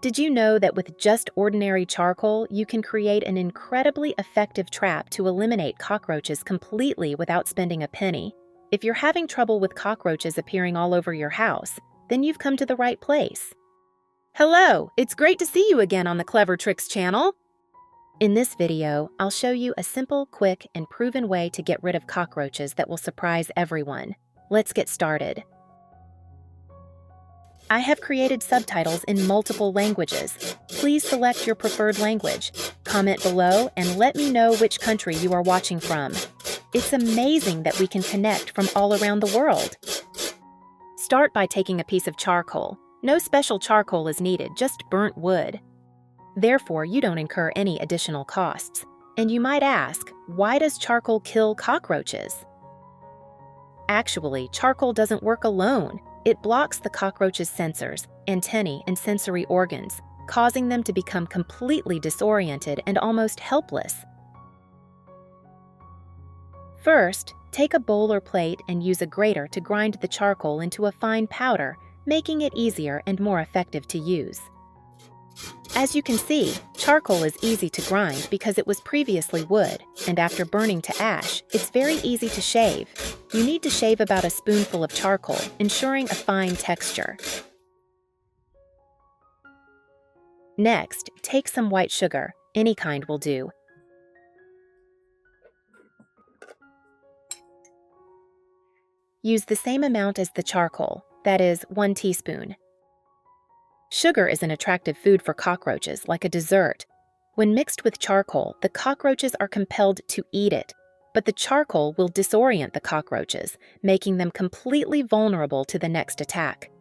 Did you know that with just ordinary charcoal, you can create an incredibly effective trap to eliminate cockroaches completely without spending a penny? If you're having trouble with cockroaches appearing all over your house, then you've come to the right place. Hello, it's great to see you again on the Clever Tricks channel. In this video, I'll show you a simple, quick, and proven way to get rid of cockroaches that will surprise everyone. Let's get started. I have created subtitles in multiple languages. Please select your preferred language. Comment below and let me know which country you are watching from. It's amazing that we can connect from all around the world. Start by taking a piece of charcoal. No special charcoal is needed, just burnt wood. Therefore, you don't incur any additional costs. And you might ask, why does charcoal kill cockroaches? Actually, charcoal doesn't work alone. It blocks the cockroach's sensors, antennae, and sensory organs, causing them to become completely disoriented and almost helpless. First, take a bowl or plate and use a grater to grind the charcoal into a fine powder, making it easier and more effective to use. As you can see, charcoal is easy to grind because it was previously wood, and after burning to ash, it's very easy to shave. You need to shave about a spoonful of charcoal, ensuring a fine texture. Next, take some white sugar, any kind will do. Use the same amount as the charcoal, that is, 1 teaspoon. Sugar is an attractive food for cockroaches, like a dessert. When mixed with charcoal, the cockroaches are compelled to eat it, but the charcoal will disorient the cockroaches, making them completely vulnerable to the next attack.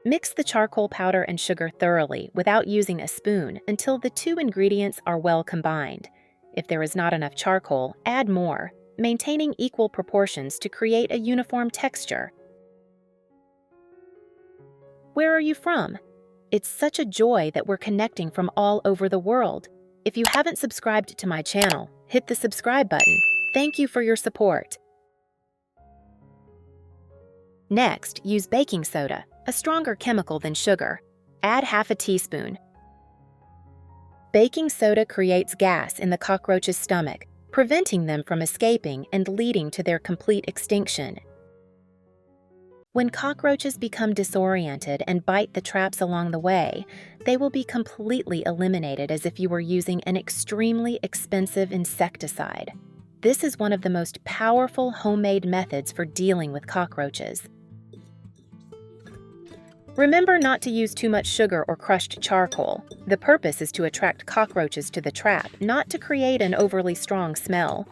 Mix the charcoal powder and sugar thoroughly without using a spoon until the two ingredients are well combined. If there is not enough charcoal, add more, maintaining equal proportions to create a uniform texture. Where are you from? It's such a joy that we're connecting from all over the world. If you haven't subscribed to my channel, hit the subscribe button. Thank you for your support. Next, use baking soda, a stronger chemical than sugar. Add half a teaspoon. Baking soda creates gas in the cockroach's stomach, preventing them from escaping and leading to their complete extinction. When cockroaches become disoriented and bite the traps along the way, they will be completely eliminated as if you were using an extremely expensive insecticide. This is one of the most powerful homemade methods for dealing with cockroaches. Remember not to use too much sugar or crushed charcoal. The purpose is to attract cockroaches to the trap, not to create an overly strong smell.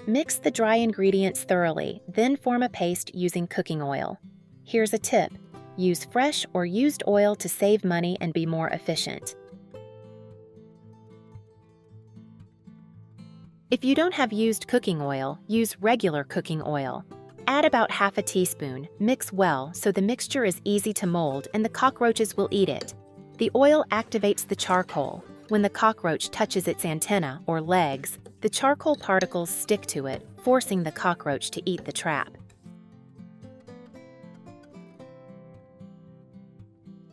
Mix the dry ingredients thoroughly, then form a paste using cooking oil. Here's a tip: use fresh or used oil to save money and be more efficient. If you don't have used cooking oil, use regular cooking oil. Add about half a teaspoon, mix well so the mixture is easy to mold and the cockroaches will eat it. The oil activates the charcoal. When the cockroach touches its antenna or legs, the charcoal particles stick to it, forcing the cockroach to eat the trap.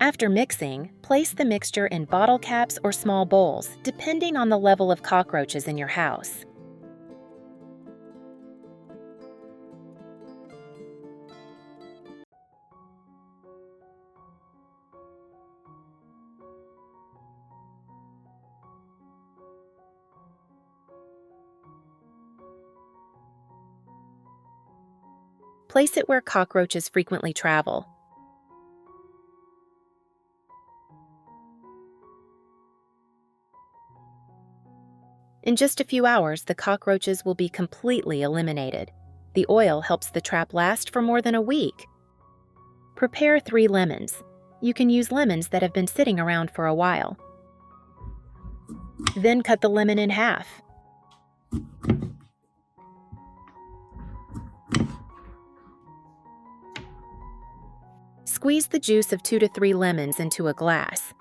After mixing, place the mixture in bottle caps or small bowls, depending on the level of cockroaches in your house. Place it where cockroaches frequently travel. In just a few hours, the cockroaches will be completely eliminated. The oil helps the trap last for more than a week. Prepare 3 lemons. You can use lemons that have been sitting around for a while. Then cut the lemon in half. Squeeze the juice of 2 to 3 lemons into a glass.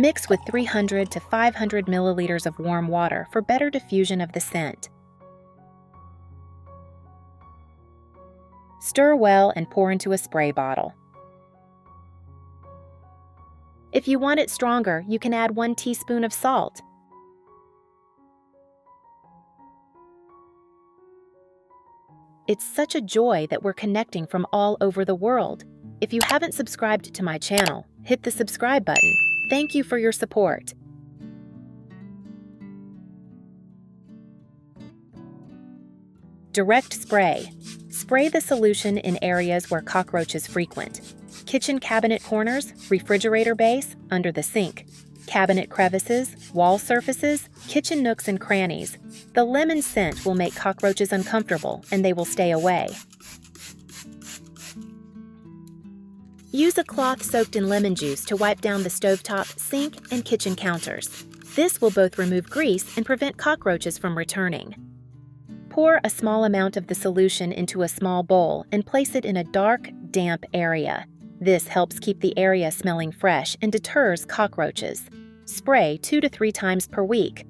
Mix with 300 to 500 milliliters of warm water for better diffusion of the scent. Stir well and pour into a spray bottle. If you want it stronger, you can add 1 teaspoon of salt. It's such a joy that we're connecting from all over the world. If you haven't subscribed to my channel, hit the subscribe button. Thank you for your support. Direct spray. Spray the solution in areas where cockroaches frequent. Kitchen cabinet corners, refrigerator base, under the sink, cabinet crevices, wall surfaces, kitchen nooks and crannies. The lemon scent will make cockroaches uncomfortable and they will stay away. Use a cloth soaked in lemon juice to wipe down the stovetop, sink, and kitchen counters. This will both remove grease and prevent cockroaches from returning. Pour a small amount of the solution into a small bowl and place it in a dark, damp area. This helps keep the area smelling fresh and deters cockroaches. Spray 2 to 3 times per week.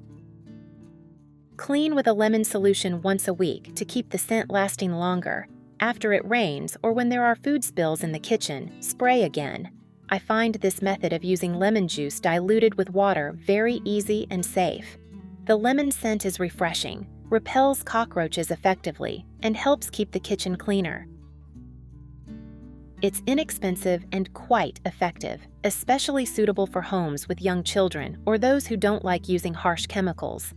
Clean with a lemon solution once a week to keep the scent lasting longer. After it rains or when there are food spills in the kitchen, spray again. I find this method of using lemon juice diluted with water very easy and safe. The lemon scent is refreshing, repels cockroaches effectively, and helps keep the kitchen cleaner. It's inexpensive and quite effective, especially suitable for homes with young children or those who don't like using harsh chemicals.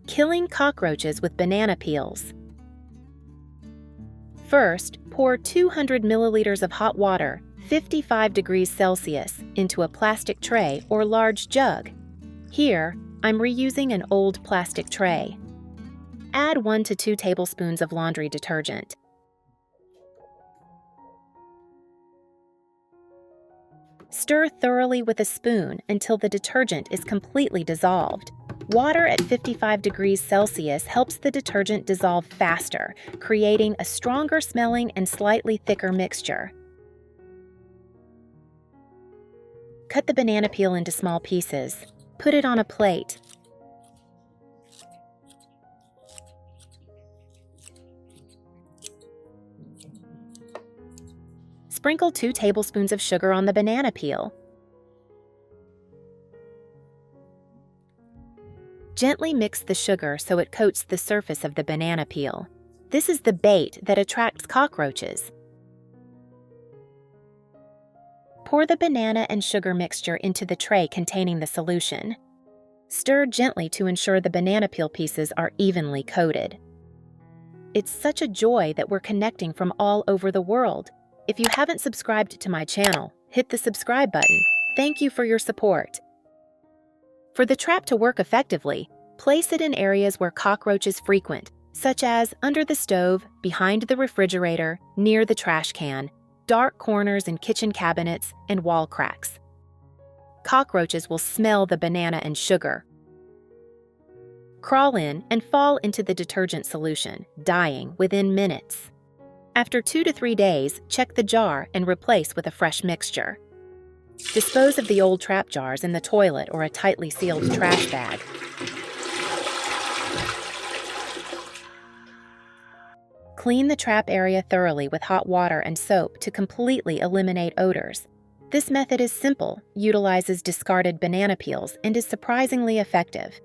Killing cockroaches with banana peels. First, pour 200 milliliters of hot water, 55 degrees Celsius, into a plastic tray or large jug. Here, I'm reusing an old plastic tray. Add 1 to 2 tablespoons of laundry detergent. Stir thoroughly with a spoon until the detergent is completely dissolved. Water at 55 degrees Celsius helps the detergent dissolve faster, creating a stronger smelling and slightly thicker mixture. Cut the banana peel into small pieces. Put it on a plate. Sprinkle 2 tablespoons of sugar on the banana peel. Gently mix the sugar so it coats the surface of the banana peel. This is the bait that attracts cockroaches. Pour the banana and sugar mixture into the tray containing the solution. Stir gently to ensure the banana peel pieces are evenly coated. It's such a joy that we're connecting from all over the world. If you haven't subscribed to my channel, hit the subscribe button. Thank you for your support. For the trap to work effectively, place it in areas where cockroaches frequent, such as under the stove, behind the refrigerator, near the trash can, dark corners in kitchen cabinets, and wall cracks. Cockroaches will smell the banana and sugar, crawl in, and fall into the detergent solution, dying within minutes. After 2 to 3 days, check the jar and replace with a fresh mixture. Dispose of the old trap jars in the toilet or a tightly sealed trash bag. Clean the trap area thoroughly with hot water and soap to completely eliminate odors. This method is simple, utilizes discarded banana peels, and is surprisingly effective.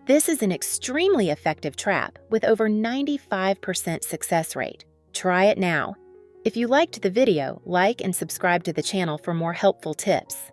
This is an extremely effective trap with over 95% success rate. Try it now. If you liked the video, like and subscribe to the channel for more helpful tips.